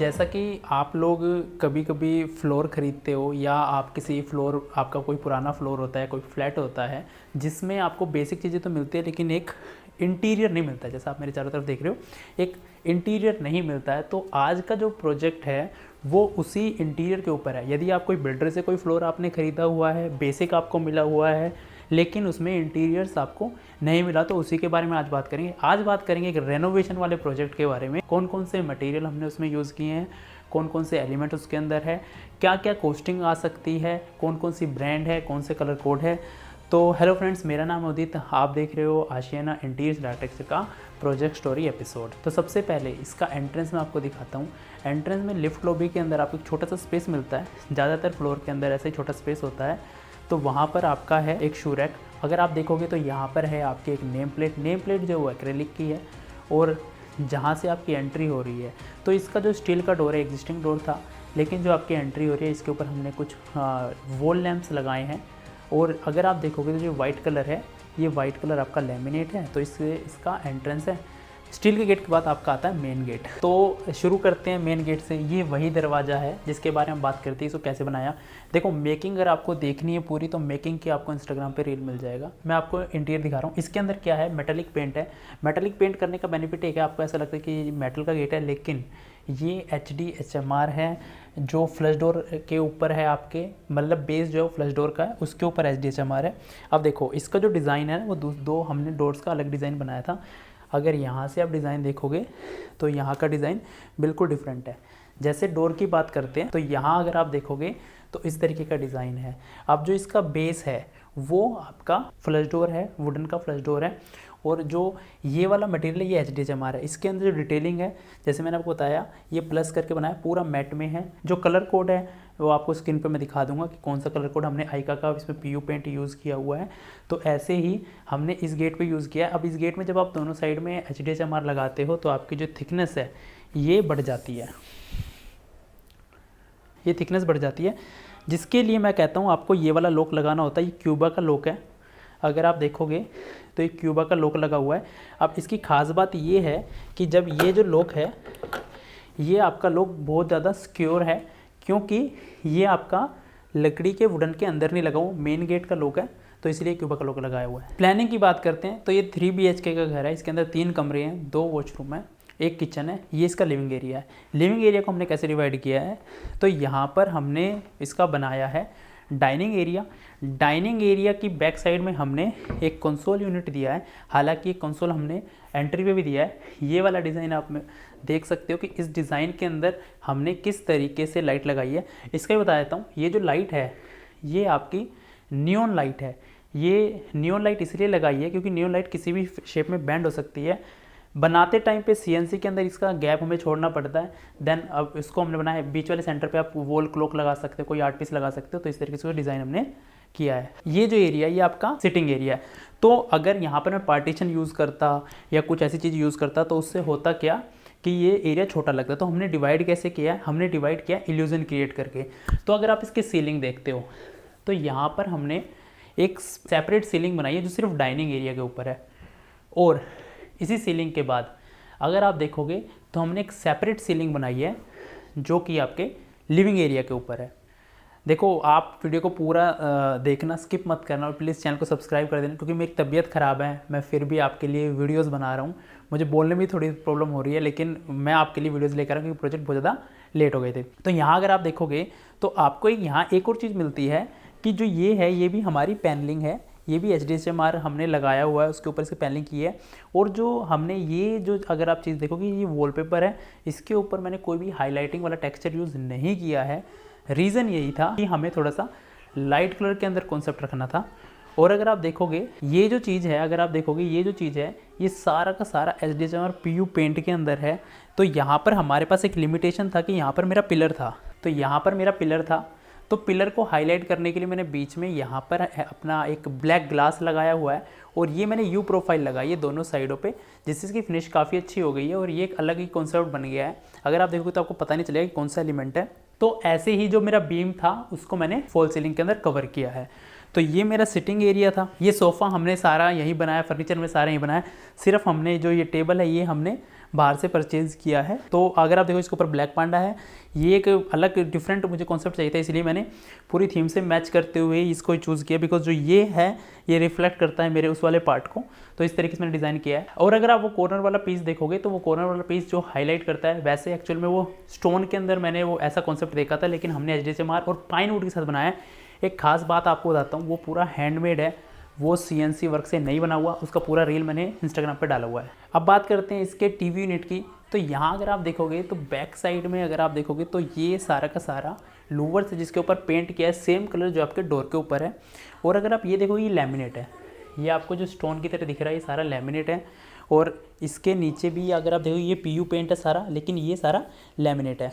जैसा कि आप लोग कभी कभी फ्लोर ख़रीदते हो या आप किसी फ्लोर, आपका कोई पुराना फ्लोर होता है, कोई फ्लैट होता है जिसमें आपको बेसिक चीज़ें तो मिलती है लेकिन एक इंटीरियर नहीं मिलता है। जैसा आप मेरे चारों तरफ देख रहे हो, एक इंटीरियर नहीं मिलता है। तो आज का जो प्रोजेक्ट है वो उसी इंटीरियर के ऊपर है। यदि आप कोई बिल्डर से कोई फ्लोर आपने ख़रीदा हुआ है, बेसिक आपको मिला हुआ है लेकिन उसमें इंटीरियर्स आपको नहीं मिला, तो उसी के बारे में आज बात करेंगे। आज बात करेंगे एक रेनोवेशन वाले प्रोजेक्ट के बारे में, कौन कौन से मटेरियल हमने उसमें यूज़ किए हैं, कौन कौन से एलिमेंट उसके अंदर है, क्या क्या कॉस्टिंग आ सकती है, कौन कौन सी ब्रांड है, कौन से कलर कोड है। तो हेलो फ्रेंड्स, मेरा नाम उदित, आप देख रहे हो आशियाना इंटीरियर आर्किटेक्चर का प्रोजेक्ट स्टोरी एपिसोड। तो सबसे पहले इसका एंट्रेंस मैं आपको दिखाता हूँ। एंट्रेंस में लिफ्ट लॉबी के अंदर आपको एक छोटा सा स्पेस मिलता है। ज़्यादातर फ्लोर के अंदर ऐसे ही छोटा स्पेस होता है। तो वहाँ पर आपका है एक शू रैक। अगर आप देखोगे तो यहाँ पर है आपकी एक नेम प्लेट जो वो एक्रेलिक की है और जहाँ से आपकी एंट्री हो रही है तो इसका जो स्टील का डोर है, एग्जिस्टिंग डोर था, लेकिन जो आपकी एंट्री हो रही है इसके ऊपर हमने कुछ वॉल लैंप्स लगाए हैं। और अगर आप देखोगे तो जो वाइट कलर है, ये वाइट कलर आपका लेमिनेट है, तो इसका एंट्रेंस है। स्टील के गेट के बाद आपका आता है मेन गेट। तो शुरू करते हैं मेन गेट से। ये वही दरवाज़ा है जिसके बारे में बात करते हैं, इसको कैसे बनाया। देखो, मेकिंग अगर आपको देखनी है पूरी तो मेकिंग की आपको इंस्टाग्राम पे रील मिल जाएगा। मैं आपको इंटीरियर दिखा रहा हूँ। इसके अंदर क्या है, मेटालिक पेंट है। मेटालिक पेंट करने का बेनिफिट एक है, आपको ऐसा लगता है कि मेटल का गेट है, लेकिन ये HDHMR है जो फ्लश डोर के ऊपर है आपके, मतलब बेस जो है फ्लश डोर का है, उसके ऊपर HDHMR है। अब देखो इसका जो डिज़ाइन है वो दो हमने डोर्स का अलग डिज़ाइन बनाया था। अगर यहाँ से आप डिज़ाइन देखोगे तो यहाँ का डिज़ाइन बिल्कुल डिफरेंट है। जैसे डोर की बात करते हैं तो यहाँ अगर आप देखोगे तो इस तरीके का डिज़ाइन है। अब जो इसका बेस है वो आपका फ्लश डोर है, वुडन का फ्लश डोर है। और जो ये वाला मटेरियल है ये HDHMR है। इसके अंदर जो डिटेलिंग है, जैसे मैंने आपको बताया, ये प्लस करके बनाया, पूरा मैट में है। जो कलर कोड है वो आपको स्क्रीन पे मैं दिखा दूंगा कि कौन सा कलर कोड हमने आइका का इसमें PU पेंट यूज़ किया हुआ है। तो ऐसे ही हमने इस गेट पे यूज़ किया है। अब इस गेट में जब आप दोनों साइड में HDHMR लगाते हो तो आपकी जो थिकनेस है ये बढ़ जाती है, ये थिकनेस बढ़ जाती है, जिसके लिए मैं कहता हूँ आपको ये वाला लॉक लगाना होता है। ये क्यूबा का लॉक है। अगर आप देखोगे तो एक क्यूबा का लॉक लगा हुआ है। अब इसकी ख़ास बात ये है कि जब ये जो लॉक है, ये आपका लॉक बहुत ज़्यादा सिक्योर है, क्योंकि ये आपका लकड़ी के वुडन के अंदर नहीं लगा हुआ, मेन गेट का लॉक है, तो इसलिए क्यूबा का लॉक लगाया हुआ है। प्लानिंग की बात करते हैं तो ये 3 BHK का घर है। इसके अंदर 3 कमरे हैं, 2 वॉशरूम है, एक किचन है। ये इसका लिविंग एरिया है। लिविंग एरिया को हमने कैसे डिवाइड किया है, तो यहाँ पर हमने इसका बनाया है डाइनिंग एरिया। डाइनिंग एरिया की बैक साइड में हमने एक कंसोल यूनिट दिया है। हालांकि कंसोल हमने एंट्री पे भी दिया है। ये वाला डिज़ाइन आप देख सकते हो कि इस डिज़ाइन के अंदर हमने किस तरीके से लाइट लगाई है। इसका भी बता देता हूँ। ये जो लाइट है ये आपकी नियॉन लाइट है। ये नियॉन लाइट इसलिए लगाई है क्योंकि नियॉन लाइट किसी भी शेप में बैंड हो सकती है। बनाते टाइम पे CNC के अंदर इसका गैप हमें छोड़ना पड़ता है। देन अब इसको हमने बनाया, बीच वाले सेंटर पे आप वॉल क्लॉक लगा सकते हो, कोई आर्ट पीस लगा सकते हो। तो इस तरीके से डिज़ाइन हमने किया है। ये जो एरिया ये आपका सिटिंग एरिया है। तो अगर यहाँ पर मैं पार्टीशन यूज़ करता या कुछ ऐसी चीज़ यूज़ करता तो उससे होता क्या कि ये एरिया छोटा लगता। तो हमने डिवाइड कैसे किया है, हमने डिवाइड किया इल्यूजन क्रिएट करके। तो अगर आप इसकी सीलिंग देखते हो तो यहाँ पर हमने एक सेपरेट सीलिंग बनाई है जो सिर्फ डाइनिंग एरिया के ऊपर है। और इसी सीलिंग के बाद अगर आप देखोगे तो हमने एक सेपरेट सीलिंग बनाई है जो कि आपके लिविंग एरिया के ऊपर है। देखो, आप वीडियो को पूरा देखना, स्किप मत करना और प्लीज़ चैनल को सब्सक्राइब कर देना, क्योंकि मेरी तबीयत ख़राब है। मैं फिर भी आपके लिए वीडियोस बना रहा हूँ। मुझे बोलने में थोड़ी प्रॉब्लम हो रही है, लेकिन मैं आपके लिए वीडियोस लेकर आ रहा हूँ क्योंकि प्रोजेक्ट बहुत ज़्यादा लेट हो गए थे। तो यहाँ अगर आप देखोगे तो आपको यहाँ एक और चीज़ मिलती है कि जो ये है ये भी हमारी पैनलिंग है। ये भी HDHMR हमने लगाया हुआ है, उसके ऊपर इसकी पैनलिंग की है। और जो हमने ये जो अगर आप चीज़ देखोगे ये वॉलपेपर है, इसके ऊपर मैंने कोई भी हाईलाइटिंग वाला टेक्सचर यूज़ नहीं किया है। रीज़न यही था कि हमें थोड़ा सा लाइट कलर के अंदर कॉन्सेप्ट रखना था। और अगर आप देखोगे ये जो चीज़ है, अगर आप देखोगे ये जो चीज़ है ये सारा का सारा HDHMR PU पेंट के अंदर है। तो यहाँ पर हमारे पास एक लिमिटेशन था कि यहाँ पर मेरा पिलर था, तो यहाँ पर मेरा पिलर था, तो पिलर को हाईलाइट करने के लिए मैंने बीच में यहाँ पर अपना एक ब्लैक ग्लास लगाया हुआ है। और ये मैंने U प्रोफाइल लगाई है दोनों साइडों पे, जिससे इसकी फिनिश काफ़ी अच्छी हो गई है और ये एक अलग ही कॉन्सेप्ट बन गया है। अगर आप देखोगे तो आपको पता नहीं चलेगा कि कौन सा एलिमेंट है। तो ऐसे ही जो मेरा बीम था उसको मैंने फॉल सीलिंग के अंदर कवर किया है। तो ये मेरा सिटिंग एरिया था। ये सोफ़ा हमने सारा यहीं बनाया, फर्नीचर में सारा यहीं बनाया। सिर्फ हमने जो ये टेबल है ये हमने बाहर से परचेज़ किया है। तो अगर आप देखो इसके ऊपर ब्लैक पांडा है, ये एक अलग डिफरेंट मुझे कॉन्सेप्ट चाहिए था, इसलिए मैंने पूरी थीम से मैच करते हुए इसको चूज़ किया, बिकॉज जो ये है ये रिफ्लेक्ट करता है मेरे उस वाले पार्ट को। तो इस तरीके से मैंने डिज़ाइन किया है। और अगर आप वो कॉर्नर वाला पीस देखोगे तो वो कॉर्नर वाला पीस जो हाईलाइट करता है, वैसे एक्चुअल में वो स्टोन के अंदर मैंने वो ऐसा कॉन्सेप्ट देखा था, लेकिन हमने HDHMR और पाइन वुड के साथ बनाया है। एक खास बात आपको बताता हूँ, वो पूरा हैंडमेड है, वो CNC वर्क से नहीं बना हुआ। उसका पूरा रील मैंने इंस्टाग्राम पे डाला हुआ है। अब बात करते हैं इसके टीवी यूनिट की। तो यहाँ अगर आप देखोगे तो बैक साइड में अगर आप देखोगे तो ये सारा का सारा लूवर्स है जिसके ऊपर पेंट किया है सेम कलर जो आपके डोर के ऊपर है। और अगर आप ये देखोगे ये लैमिनेट है, ये आपको जो स्टोन की तरह दिख रहा है ये सारा लैमिनेट है। और इसके नीचे भी अगर आप देखोगे ये PU पेंट है सारा, लेकिन ये सारा लैमिनेट है।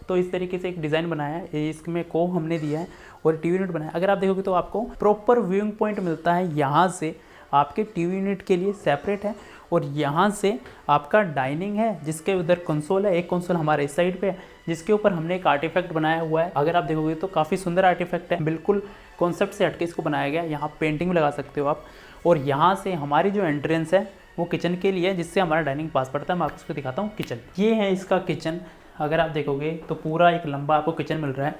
तो इस तरीके से एक डिज़ाइन बनाया है, इसमें को हमने दिया है और टीवी यूनिट बनाया है। अगर आप देखोगे तो आपको प्रॉपर व्यूइंग पॉइंट मिलता है, यहाँ से आपके टीवी यूनिट के लिए सेपरेट है, और यहाँ से आपका डाइनिंग है जिसके उधर कंसोल है। एक कंसोल हमारे इस साइड पे है जिसके ऊपर हमने एक आर्टिफैक्ट बनाया हुआ है। अगर आप देखोगे तो काफ़ी सुंदर आर्टिफैक्ट है, बिल्कुल कॉन्सेप्ट से हटके इसको बनाया गया है। यहाँ पेंटिंग भी लगा सकते हो आप। और यहाँ से हमारी जो एंट्रेंस है वो किचन के लिए, जिससे हमारा डाइनिंग पास पड़ता है। मैं आपको दिखाता हूँ किचन। ये है इसका किचन। अगर आप देखोगे तो पूरा एक लंबा आपको किचन मिल रहा है।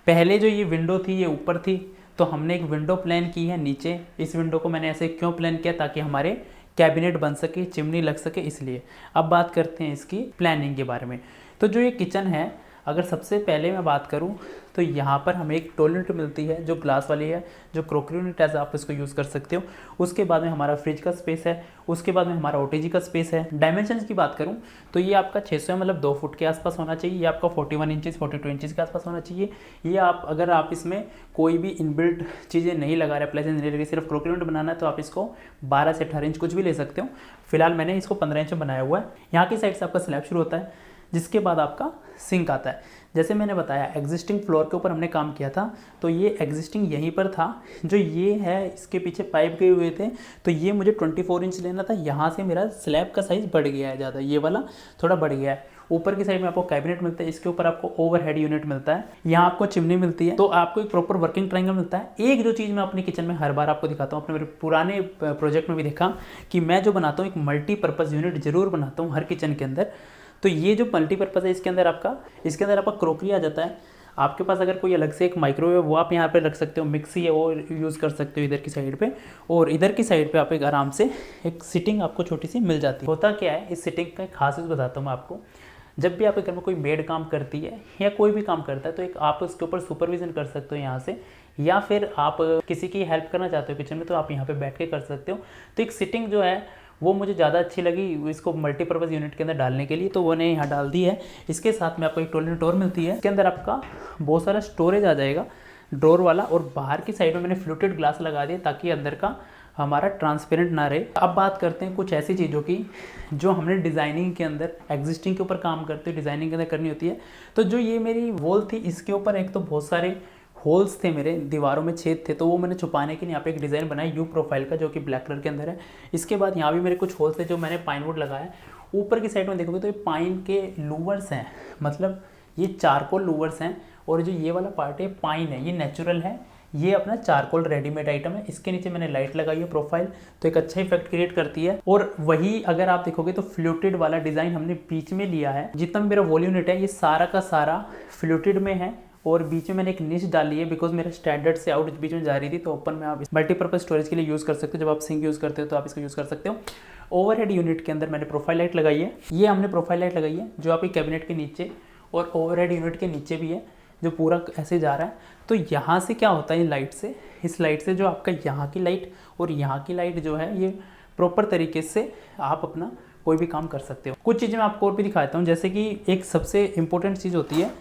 पहले जो ये विंडो थी ये ऊपर थी, तो हमने एक विंडो प्लान की है नीचे। इस विंडो को मैंने ऐसे क्यों प्लान किया, ताकि हमारे कैबिनेट बन सके, चिमनी लग सके, इसलिए। अब बात करते हैं इसकी प्लानिंग के बारे में। तो जो ये किचन है, अगर सबसे पहले मैं बात करूं तो यहाँ पर हमें एक टॉयलेट मिलती है जो ग्लास वाली है, जो क्रोकरी यूनिट एज आप इसको यूज़ कर सकते हो। उसके बाद में हमारा फ्रिज का स्पेस है, उसके बाद में हमारा OTG का स्पेस है। डायमेंशंस की बात करूँ तो ये आपका 600 मतलब 2 फुट के आसपास होना चाहिए। ये आपका 41 इंचज़ 42 इंचज़ के आसपास होना चाहिए। ये आप अगर आप इसमें कोई भी इनबिल्ट चीज़ें नहीं लगा रहे, अप्लाइंसेस नहीं लगे, सिर्फ क्रोकरी यूनिट बनाना है, तो आप इसको 12 से 18 इंच कुछ भी ले सकते हो। फिलहाल मैंने इसको 15 इंच में बनाया हुआ है। यहाँ की साइड से आपका स्लैब शुरू होता है, जिसके बाद आपका सिंक आता है। जैसे मैंने बताया एग्जिस्टिंग फ्लोर के ऊपर हमने काम किया था, तो ये एग्जिस्टिंग यहीं पर था। जो ये है इसके पीछे पाइप गए हुए थे, तो ये मुझे 24 इंच लेना था। यहाँ से मेरा स्लैब का साइज़ बढ़ गया है ज़्यादा, ये वाला थोड़ा बढ़ गया है। ऊपर की साइड में आपको कैबिनेट मिलता है, इसके ऊपर आपको ओवरहेड यूनिट मिलता है, यहाँ आपको चिमनी मिलती है। तो आपको एक प्रॉपर वर्किंग ट्रायंगल मिलता है। एक जो चीज़ मैं अपनी किचन में हर बार आपको दिखाता हूँ, अपने मेरे पुराने प्रोजेक्ट में भी देखा कि मैं जो बनाता हूँ एक मल्टीपर्पज़ यूनिट ज़रूर बनाता हूँ हर किचन के अंदर। तो ये जो मल्टीपर्पज़ है इसके अंदर आपका क्रोकरी आ जाता है। आपके पास अगर कोई अलग से एक माइक्रोवेव वो आप यहाँ पे रख सकते हो, मिक्सी है वो यूज़ कर सकते हो इधर की साइड पे। और इधर की साइड पे आप एक आराम से एक सिटिंग आपको छोटी सी मिल जाती है। होता क्या है, इस सिटिंग का एक खासियत बताता हूँ मैं आपको। जब भी आपके घर में कोई मेड काम करती है या कोई भी काम करता है, तो एक आप उसके ऊपर सुपरविजन कर सकते हो यहाँ से, या फिर आप किसी की हेल्प करना चाहते हो किचन में, तो आप यहाँ पे बैठ के कर सकते हो। तो एक सिटिंग जो है वो मुझे ज़्यादा अच्छी लगी इसको मल्टीपर्पज़ यूनिट के अंदर डालने के लिए, तो वो ने यहाँ डाल दी है। इसके साथ में आपको एक टॉयलेट और मिलती है। इसके अंदर आपका बहुत सारा स्टोरेज आ जाएगा ड्रॉर वाला, और बाहर की साइड में मैंने फ्लूटेड ग्लास लगा दिया ताकि अंदर का हमारा ट्रांसपेरेंट ना रहे। अब बात करते हैं कुछ ऐसी चीज़ों की जो हमने डिज़ाइनिंग के अंदर एग्जिस्टिंग के ऊपर काम करते हुए डिज़ाइनिंग के अंदर करनी होती है। तो जो ये मेरी वॉल थी इसके ऊपर एक तो बहुत सारे होल्स थे, मेरे दीवारों में छेद थे, तो वो मैंने छुपाने के लिए यहाँ पे एक डिज़ाइन बनाया यू प्रोफाइल का, जो कि ब्लैक कलर के अंदर है। इसके बाद यहाँ भी मेरे कुछ होल्स थे जो मैंने पाइन वुड लगाया। ऊपर की साइड में देखोगे तो ये पाइन के लूवर्स हैं, मतलब ये चारकोल लूवर्स हैं। और जो ये वाला पार्ट है पाइन है, ये नेचुरल है, ये अपना चारकोल रेडीमेड आइटम है। इसके नीचे मैंने लाइट लगाई है प्रोफाइल, तो एक अच्छा इफेक्ट क्रिएट करती है। और वही अगर आप देखोगे तो फ्लूटेड वाला डिज़ाइन हमने बीच में लिया है। जितना भी मेरा वॉल यूनिट है ये सारा का सारा फ्लूटेड में है, और बीच में मैंने एक निश डाली है, बिकॉज मेरा स्टैंडर्ड से आउट बीच में जा रही थी। तो ओपन में आप मल्टीपर्पज़ स्टोरेज के लिए यूज़ कर सकते हो। जब आप सिंक यूज़ करते हो तो आप इसको यूज़ कर सकते हो। ओवरहेड यूनिट के अंदर मैंने प्रोफाइल लाइट लगाई है, ये हमने प्रोफाइल लाइट लगाई है जो आपके कैबिनेट के नीचे और ओवरहेड यूनिट के नीचे भी है, जो पूरा ऐसे जा रहा है। तो यहाँ से क्या होता है, लाइट से, इस लाइट से जो आपका यहाँ की लाइट और यहाँ की लाइट जो है ये प्रॉपर तरीके से आप अपना कोई भी काम कर सकते हो। कुछ चीज़ें मैं आपको और भी दिखाता हूँ, जैसे कि एक सबसे इम्पोर्टेंट चीज़ होती है,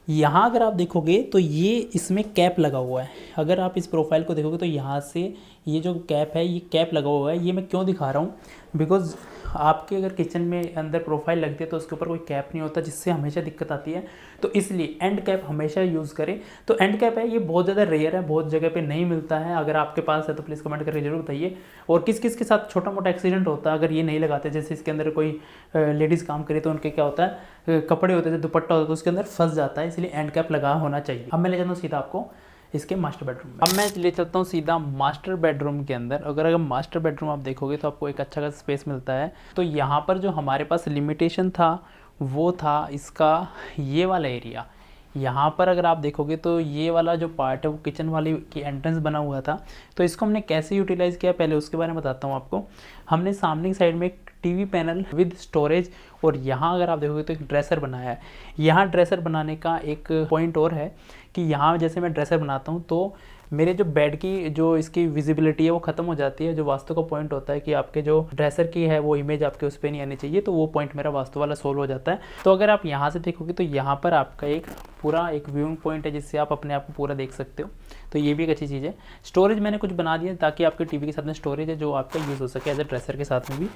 यहाँ अगर आप देखोगे तो ये इसमें कैप लगा हुआ है। अगर आप इस प्रोफाइल को देखोगे तो यहाँ से ये जो कैप है ये कैप लगा हुआ है। ये मैं क्यों दिखा रहा हूँ, बिकॉज आपके अगर किचन में अंदर प्रोफाइल लगती है तो उसके ऊपर कोई कैप नहीं होता, जिससे हमेशा दिक्कत आती है। तो इसलिए एंड कैप हमेशा यूज़ करें। तो एंड कैप है ये बहुत ज़्यादा रेयर है, बहुत जगह पे नहीं मिलता है। अगर आपके पास है तो प्लीज़ कमेंट करके जरूर बताइए। और किस किस के साथ छोटा मोटा एक्सीडेंट होता है अगर ये नहीं लगाते, जैसे इसके अंदर कोई लेडीज़ काम करे तो उनके क्या होता है, कपड़े होते हैं, दुपट्टा होता है तो उसके अंदर फंस जाता है, इसलिए एंड कैप लगा होना चाहिए। अब मैं ले जाता हूँ सीधा आपको इसके मास्टर बेडरूम में। अब मैं ले चलता हूँ सीधा मास्टर बेडरूम के अंदर। अगर मास्टर बेडरूम आप देखोगे तो आपको एक अच्छा खासा स्पेस मिलता है। तो यहाँ पर जो हमारे पास लिमिटेशन था वो था इसका ये वाला एरिया। यहाँ पर अगर आप देखोगे तो ये वाला जो पार्ट है वो किचन वाली की एंट्रेंस बना हुआ था। तो इसको हमने कैसे यूटिलाइज़ किया पहले उसके बारे में बताता हूँ आपको। हमने सामने की साइड में एक टीवी पैनल विद स्टोरेज और यहाँ अगर आप देखोगे तो एक ड्रेसर बनाया है। यहाँ ड्रेसर बनाने का एक पॉइंट और है कि यहाँ जैसे मैं ड्रेसर बनाता हूँ तो मेरे जो बेड की जो इसकी विजिबिलिटी है वो ख़त्म हो जाती है। जो वास्तु का पॉइंट होता है कि आपके जो ड्रेसर की है वो इमेज आपके उस पर नहीं आनी चाहिए, तो वो पॉइंट मेरा वास्तु वाला सोल्व हो जाता है। तो अगर आप यहाँ से देखोगे तो यहाँ पर आपका एक पूरा एक व्यूइंग पॉइंट है जिससे आप अपने आप को पूरा देख सकते हो। तो ये भी एक अच्छी चीज़ है। स्टोरेज मैंने कुछ बना दिया ताकि आपके टीवी के साथ में स्टोरेज है जो आपका यूज़ हो सके एज ए ड्रेसर के साथ में भी।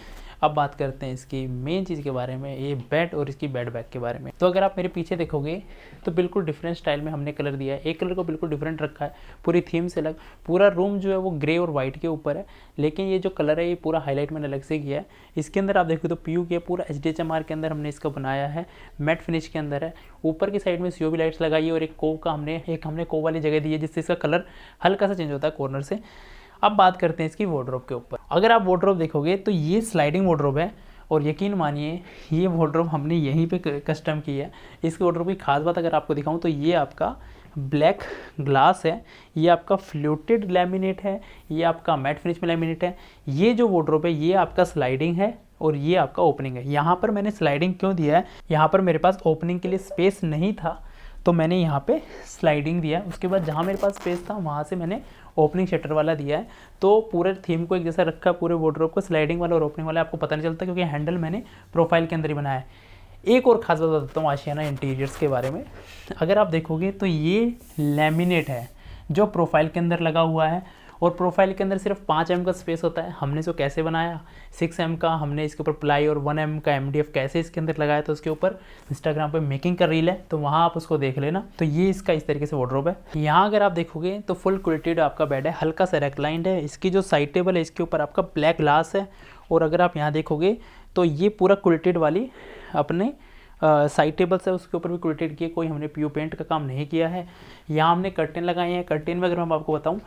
अब बात करते हैं इसकी मेन चीज़ के बारे में, ये बेड और इसकी बेड बैग के बारे में। तो अगर आप मेरे पीछे देखोगे तो बिल्कुल डिफरेंट स्टाइल में हमने कलर दिया है। एक कलर को बिल्कुल डिफरेंट रखा है, पूरी थीम से अलग। पूरा रूम जो है वो ग्रे और वाइट के ऊपर है, लेकिन ये जो कलर है ये पूरा हाईलाइट मैंने अलग से किया है। इसके अंदर आप देखो तो पीयू किया, पूरा HDHMR के अंदर हमने इसका बनाया है, मैट फिनिश के अंदर है। ऊपर की साइड में COB लाइट्स लगाई है और एक कोव का हमने कोव वाली जगह दी है जिससे इसका कलर हल्का सा चेंज होता है कॉर्नर से। अब बात करते हैं इसकी वार्डरोब के ऊपर। अगर आप वार्डरोब देखोगे तो ये स्लाइडिंग वार्डरोब है और यकीन मानिए ये वार्डरोब हमने यहीं पे कस्टम की है। इसकी वार्डरोब की खास बात अगर आपको दिखाऊं तो ये आपका ब्लैक ग्लास है, ये आपका फ्लूटेड लैमिनेट है, ये आपका मैट फिनिश में लैमिनेट है। ये जो वार्डरोब है ये आपका स्लाइडिंग है और ये आपका ओपनिंग है। यहाँ पर मैंने स्लाइडिंग क्यों दिया है, यहाँ पर मेरे पास ओपनिंग के लिए स्पेस नहीं था तो मैंने यहाँ पे स्लाइडिंग दिया। उसके बाद जहाँ मेरे पास स्पेस था वहाँ से मैंने ओपनिंग शटर वाला दिया है। तो पूरे थीम को एक जैसा रखा, पूरे वार्डरोब को स्लाइडिंग वाला और ओपनिंग वाला आपको पता नहीं चलता क्योंकि हैंडल मैंने प्रोफाइल के अंदर ही बनाया है। एक और खास बात बताता हूँ आशियाना इंटीरियर्स के बारे में। अगर आप देखोगे तो ये लैमिनेट है जो प्रोफाइल के अंदर लगा हुआ है और प्रोफाइल के अंदर सिर्फ 5 mm का स्पेस होता है। हमने इसको कैसे बनाया, 6 mm का हमने इसके ऊपर प्लाई और 1 mm का MDF कैसे इसके अंदर लगाया, तो उसके ऊपर इंस्टाग्राम पे मेकिंग का रील है तो वहाँ आप उसको देख लेना। तो ये इसका इस तरीके से वार्डरोब है। यहाँ अगर आप देखोगे तो फुल क्वालिटेड आपका बेड है, हल्का सा रेक्लाइंड है। इसकी जो साइड टेबल है इसके ऊपर आपका ब्लैक ग्लास है और अगर आप यहाँ देखोगे तो ये पूरा क्वालिटेड वाली अपने साइड टेबल्स है उसके ऊपर भी क्वालिटेड किया, कोई हमने PU पेंट का काम नहीं किया है। यहाँ हमने कर्टेन लगाए हैं। कर्टेन में अगर मैं आपको बताऊँ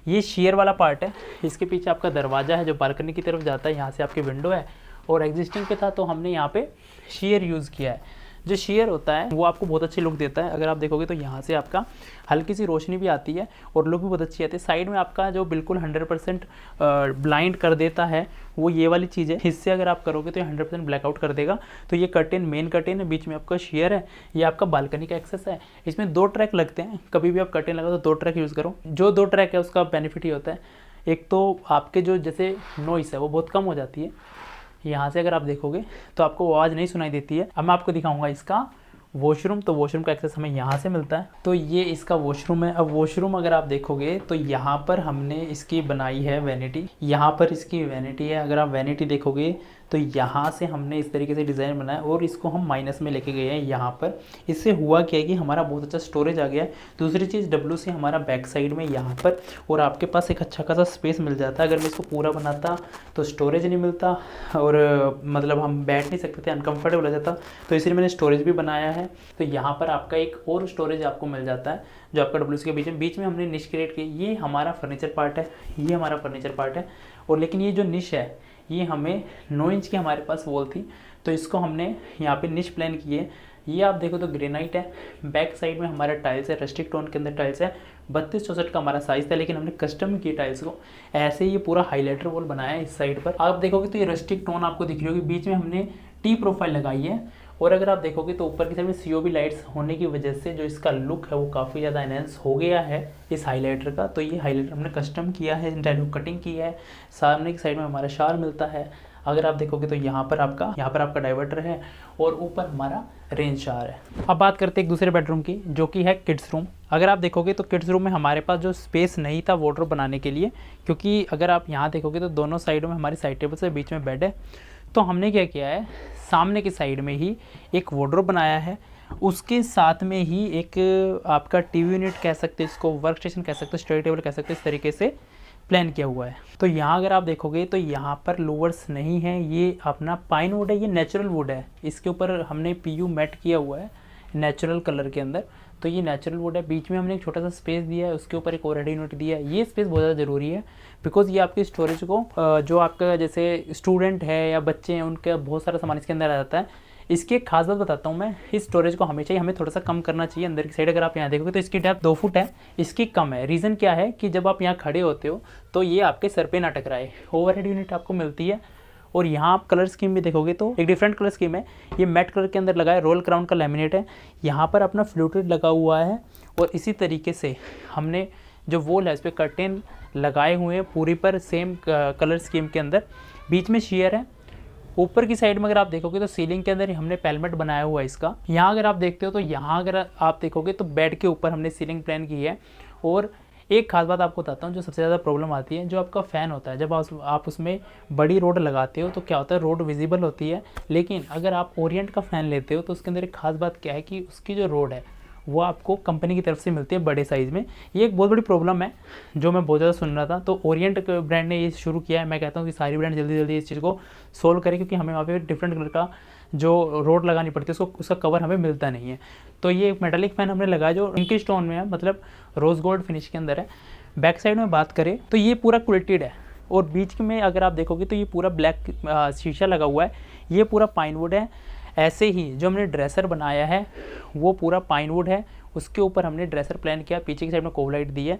ये शेयर वाला पार्ट है, इसके पीछे आपका दरवाज़ा है जो बालकनी की तरफ जाता है, यहाँ से आपकी विंडो है और एग्जिस्टिंग पे था तो हमने यहाँ पे शेयर यूज़ किया है। जो शेयर होता है वो आपको बहुत अच्छी लुक देता है। अगर आप देखोगे तो यहाँ से आपका हल्की सी रोशनी भी आती है और लुक भी बहुत अच्छी आती है। साइड में आपका जो बिल्कुल 100% ब्लाइंड कर देता है वो ये वाली चीज़ है, इससे अगर आप करोगे तो ये 100% ब्लैकआउट कर देगा। तो ये कर्टेन मेन कर्टेन है, बीच में आपका शेयर है, ये आपका बालकनी का एक्सेस है। इसमें 2 ट्रैक लगते हैं, कभी भी आप कर्टेन लगाओ तो 2 ट्रैक यूज़ करो। जो 2 ट्रैक है उसका बेनिफिट ही होता है, एक तो आपके जो जैसे नॉइस है वो बहुत कम हो जाती है। यहाँ से अगर आप देखोगे तो आपको आवाज़ नहीं सुनाई देती है। अब मैं आपको दिखाऊंगा इसका वॉशरूम। तो वॉशरूम का एक्सेस हमें यहाँ से मिलता है। तो ये इसका वॉशरूम है। अब वॉशरूम अगर आप देखोगे तो यहाँ पर हमने इसकी बनाई है वैनिटी, यहाँ पर इसकी वैनिटी है। अगर आप वैनिटी देखोगे तो यहाँ से हमने इस तरीके से डिज़ाइन बनाया और इसको हम माइनस में लेके गए हैं यहाँ पर। इससे हुआ क्या है कि हमारा बहुत अच्छा स्टोरेज आ गया है। दूसरी चीज़ WC हमारा बैक साइड में यहाँ पर और आपके पास एक अच्छा खासा स्पेस मिल जाता है। अगर मैं इसको पूरा बनाता तो स्टोरेज नहीं मिलता और मतलब हम बैठ नहीं सकते थे, अनकम्फर्टेबल हो जाता, तो इसलिए मैंने स्टोरेज भी बनाया है। तो यहाँ पर आपका एक और स्टोरेज आपको मिल जाता है जो आपका WC के बीच में हमने निश क्रिएट की। ये हमारा फर्नीचर पार्ट है, ये हमारा फर्नीचर पार्ट है और लेकिन ये जो निश है ये हमें 9 इंच की हमारे पास वॉल थी तो इसको हमने यहाँ पे निश प्लान किए। ये आप देखो तो ग्रेनाइट है, बैक साइड में हमारा टाइल्स है, रस्टिक टोन के अंदर टाइल्स है। 32-64 का हमारा साइज़ था लेकिन हमने कस्टम किए टाइल्स को। ऐसे ये पूरा हाईलाइटर वॉल बनाया है। इस साइड पर आप देखोगे तो ये रस्टिक टोन आपको दिख रही होगी, बीच में हमने T प्रोफाइल लगाई है और अगर आप देखोगे तो ऊपर की साइड में COB लाइट्स होने की वजह से जो इसका लुक है वो काफ़ी ज़्यादा एनहेंस हो गया है इस हाईलाइटर का। तो ये हाईलाइटर हमने कस्टम किया है, डायलॉग कटिंग की है। सामने की साइड में हमारा शार मिलता है। अगर आप देखोगे तो यहाँ पर आपका डाइवर्टर है और ऊपर हमारा रेंज शार है। अब बात करते हैं एक दूसरे बेडरूम की जो कि है किड्स रूम। अगर आप देखोगे तो किड्स रूम में हमारे पास जो स्पेस नहीं था वार्डरोब बनाने के लिए, क्योंकि अगर आप यहाँ देखोगे तो दोनों साइडों में हमारी साइड टेबल से बीच में बेड है। तो हमने क्या किया है, सामने की साइड में ही एक वार्डरोब बनाया है, उसके साथ में ही एक आपका TV यूनिट कह सकते हैं, इसको वर्क स्टेशन कह सकते हैं, स्टडी टेबल कह सकते हैं, इस तरीके से प्लान किया हुआ है। तो यहाँ अगर आप देखोगे तो यहाँ पर लोवर्स नहीं है, ये अपना पाइन वुड है, ये नेचुरल वुड है। इसके ऊपर हमने PU मैट किया हुआ है नेचुरल कलर के अंदर। तो ये नेचुरल वुड है। बीच में हमने एक छोटा सा स्पेस दिया है, उसके ऊपर एक ओवरहेड यूनिट दिया है। ये स्पेस बहुत ज़्यादा ज़रूरी है बिकॉज ये आपकी स्टोरेज को जो आपका जैसे स्टूडेंट है या बच्चे हैं उनका बहुत सारा सामान इसके अंदर आ जाता है। इसकी एक खास बात बताता हूँ मैं, इस स्टोरेज को हमेशा ही हमें थोड़ा सा कम करना चाहिए। अंदर की साइड अगर आप यहाँ देखोगे तो इसकी डेप्थ 2 फुट है, इसकी कम है। रीज़न क्या है कि जब आप यहाँ खड़े होते हो तो ये आपके सर पे ना टकराए। ओवरहेड यूनिट आपको मिलती है। और यहाँ आप कलर स्कीम भी देखोगे तो एक डिफरेंट कलर स्कीम है। ये मैट कलर के अंदर लगा है, रोल क्राउन का लैमिनेट है। यहाँ पर अपना फ्लूटेड लगा हुआ है और इसी तरीके से हमने जो वॉल है इस पर कर्टेन लगाए हुए हैं पूरी पर सेम कलर स्कीम के अंदर। बीच में शेयर है। ऊपर की साइड में अगर आप देखोगे तो सीलिंग के अंदर हमने पैलमेट बनाया हुआ है इसका। यहाँ अगर आप देखते हो तो यहाँ अगर आप देखोगे तो बेड के ऊपर हमने सीलिंग प्लान की है। और एक खास बात आपको बताता हूँ जो सबसे ज़्यादा प्रॉब्लम आती है, जो आपका फ़ैन होता है जब आप उसमें बड़ी रोड लगाते हो तो क्या होता है, रोड विजिबल होती है। लेकिन अगर आप ओरिएंट का फ़ैन लेते हो तो उसके अंदर एक खास बात क्या है कि उसकी जो रोड है वो आपको कंपनी की तरफ से मिलती है बड़े साइज़ में। ये एक बहुत बड़ी प्रॉब्लम है जो मैं बहुत ज़्यादा सुन रहा था। तो ओरिएंट ब्रांड ने ये शुरू किया है। मैं कहता हूँ कि सारी ब्रांड जल्दी जल्दी इस चीज़ को सोल्व करें, क्योंकि हमें वहाँ पे डिफरेंट कलर का जो रोड लगानी पड़ती है उसका कवर हमें मिलता नहीं है। तो ये एक मेटालिक फ़ैन हमने लगाया जो इंकी स्टोन में है, मतलब रोज़ गोल्ड फिनिश के अंदर है। बैक साइड में बात करें तो ये पूरा क्विल्टेड है और बीच में अगर आप देखोगे तो ये पूरा ब्लैक शीशा लगा हुआ है। ये पूरा पाइन वुड है। ऐसे ही जो हमने ड्रेसर बनाया है वो पूरा पाइन वुड है, उसके ऊपर हमने ड्रेसर प्लान किया, पीछे की साइड में कोव लाइट दी है।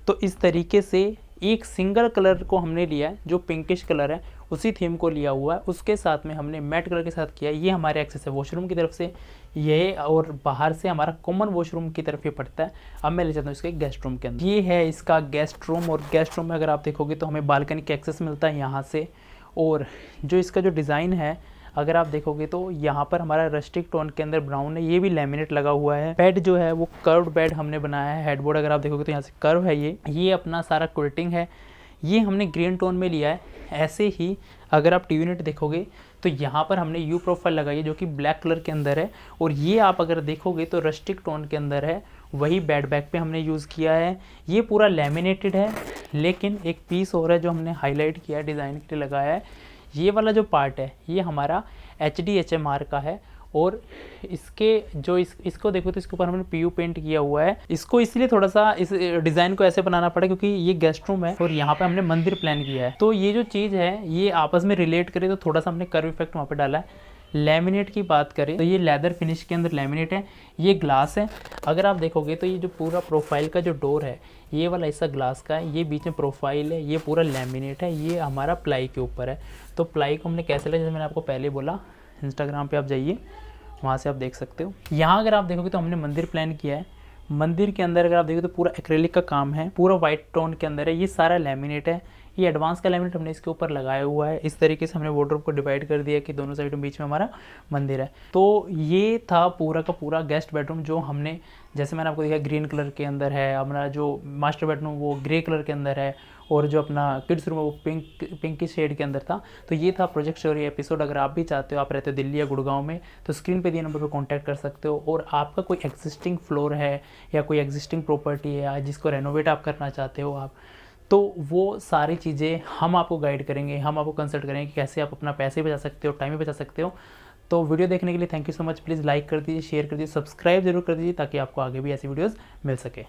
तो इस तरीके से एक सिंगल कलर को हमने लिया है जो पिंकिश कलर है, उसी थीम को लिया हुआ है। उसके साथ में हमने मैट कलर के साथ किया। ये हमारे एक्सेस है वॉशरूम की तरफ से ये, और बाहर से हमारा कॉमन वॉशरूम की तरफ ये पड़ता है। अब मैं ले जाता हूँ इसके गेस्ट रूम के अंदर। ये है इसका गेस्ट रूम और गेस्ट रूम में अगर आप देखोगे तो हमें बालकनी का एक्सेस मिलता है यहाँ से। और जो इसका जो डिज़ाइन है अगर आप देखोगे तो यहाँ पर हमारा रस्टिक टोन के अंदर ब्राउन है। ये भी लैमिनेट लगा हुआ है। बेड जो है वो कर्व्ड बेड हमने बनाया है। हेडबोर्ड अगर आप देखोगे तो यहाँ से कर्व है। ये अपना सारा क्विल्टिंग है। ये हमने ग्रीन टोन में लिया है। ऐसे ही अगर आप टीवी यूनिट देखोगे तो यहाँ पर हमने यू प्रोफाइल लगाई है जो कि ब्लैक कलर के अंदर है। और ये आप अगर देखोगे तो रस्टिक टोन के अंदर है, वही बेड बैक पे हमने यूज़ किया है। ये पूरा लैमिनेटेड है, लेकिन एक पीस और है जो हमने हाईलाइट किया है, डिज़ाइन के लिए लगाया है। ये वाला जो पार्ट है ये हमारा HDHMR का है। और इसके जो इसको देखो तो इसके ऊपर हमने PU पेंट किया हुआ है। इसको इसलिए थोड़ा सा इस डिज़ाइन को ऐसे बनाना पड़ा क्योंकि ये गेस्ट रूम है और यहाँ पे हमने मंदिर प्लान किया है। तो ये जो चीज़ है ये आपस में रिलेट करे तो थोड़ा सा हमने कर्व इफेक्ट वहाँ पे डाला है। लैमिनेट की बात करें तो ये लेदर फिनिश के अंदर लैमिनेट है। ये ग्लास है। अगर आप देखोगे तो ये जो पूरा प्रोफाइल का जो डोर है ये वाला हिस्सा ग्लास का है। ये बीच में प्रोफाइल है। ये पूरा लैमिनेट है। ये हमारा प्लाई के ऊपर है। तो प्लाई को हमने कैसे लिया, जैसे मैंने आपको पहले बोला, इंस्टाग्राम पे आप जाइए, वहाँ से आप देख सकते हो। यहाँ अगर आप देखोगे तो हमने मंदिर प्लान किया है। मंदिर के अंदर अगर आप देखोगे तो पूरा एक्रेलिक का काम है, पूरा वाइट टोन के अंदर है। ये सारा लैमिनेट है। ये एडवांस का लैमिनेट हमने इसके ऊपर लगाया हुआ है। इस तरीके से हमने वार्डरोब को डिवाइड कर दिया कि दोनों साइड में बीच में हमारा मंदिर है। तो ये था पूरा का पूरा गेस्ट बेडरूम जो हमने, जैसे मैंने आपको दिखाया, ग्रीन कलर के अंदर है। हमारा जो मास्टर बेडरूम वो ग्रे कलर के अंदर है और जो अपना किड्स रूम है वो पिंक की शेड के अंदर था। तो ये था प्रोजेक्ट स्टोरी एपिसोड। अगर आप भी चाहते हो, आप रहते हो दिल्ली या गुड़गांव में, तो स्क्रीन पे दिए नंबर पर कांटेक्ट कर सकते हो। और आपका कोई एग्जिस्टिंग फ्लोर है या कोई एग्जिस्टिंग प्रॉपर्टी है जिसको रेनोवेट आप करना चाहते हो आप, तो वो सारी चीज़ें हम आपको गाइड करेंगे, हम आपको कंसल्ट करेंगे कि कैसे आप अपना पैसे बचा सकते हो, टाइम भी बचा सकते हो। तो वीडियो देखने के लिए thank you so much. Please like कर दीजिए, शेयर कर दीजिए, सब्सक्राइब जरूर कर दीजिए ताकि आपको आगे भी ऐसी वीडियोज़ मिल सके।